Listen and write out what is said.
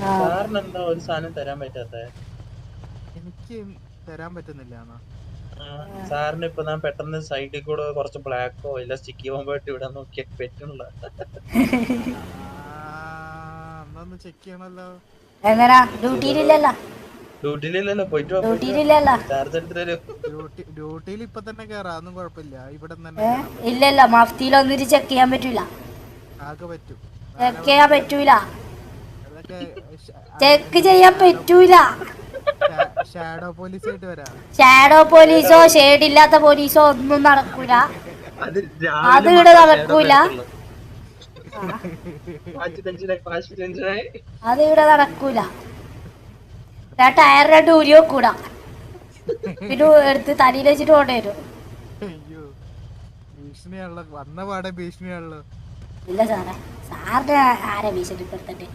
സാറിന് എന്താ ഒരു സാധനം തരാൻ പറ്റാത്ത? എനിക്ക് തരാൻ പറ്റുന്നില്ല എന്നാ. സാറിന് ഇപ്പൊ ഞാൻ പെട്ടെന്ന് സൈഡിൽ കൂടെ കുറച്ച് ബ്ലാക്കോ ഇല്ല സ്റ്റിക്കി ബോംബോ ഇട്ട് വിടാൻ നോക്കിയാ പറ്റുള്ള. എന്നൊന്ന് ചെക്ക് ചെയ്യണല്ലോ. എങ്ങനാ ഡ്യൂട്ടിയിലില്ലല്ലോ? ഡ്യൂട്ടിയിലില്ലല്ലോ, പോയിട്ട് വാ പോയിട്ട് വാ. ഡ്യൂട്ടിയിലില്ലല്ലോ. ചാർജ് എടുത്തിട്ട് വരൂ. ഡ്യൂട്ടിയിൽ ഇപ്പൊ തന്നെ കേറാം, ഒന്നും കുഴപ്പമില്ല. ഇവിടെ തന്നെ ഇല്ലല്ല, മഫ്തിയിൽ ഒന്നിട്ട് ചെക്ക് ചെയ്യാൻ പറ്റൂല. ആകെ പറ്റും. ചെക്ക് ചെയ്യാൻ പറ്റൂല. അതൊക്കെ ചെക്ക് ചെയ്യാൻ പറ്റൂല. ഷാഡോ പോലീസ് ആയിട്ട് വരാം. ഷാഡോ പോലീസോ ഷേഡ് ഇല്ലാത്ത പോലീസോ ഒന്നും നടക്കൂല. അത് ഇവിടെ നടക്കൂല. അത് ഇവിടെ നടക്കൂല. ടയറിന്റെ ഡൂരി വെക്കൂടാ, പിന്നെ എടുത്ത് തലയിൽ വെച്ചിട്ട് കൊണ്ടുവരും. അയ്യോ, ഭീഷണിയാണല്ലോ, വന്ന പാടെ ഭീഷണിയാണല്ലോ. ഇല്ല സാറേ, സാറിന്റെ ആരെ ഭീഷണിപ്പെടുത്തണ്ടേ?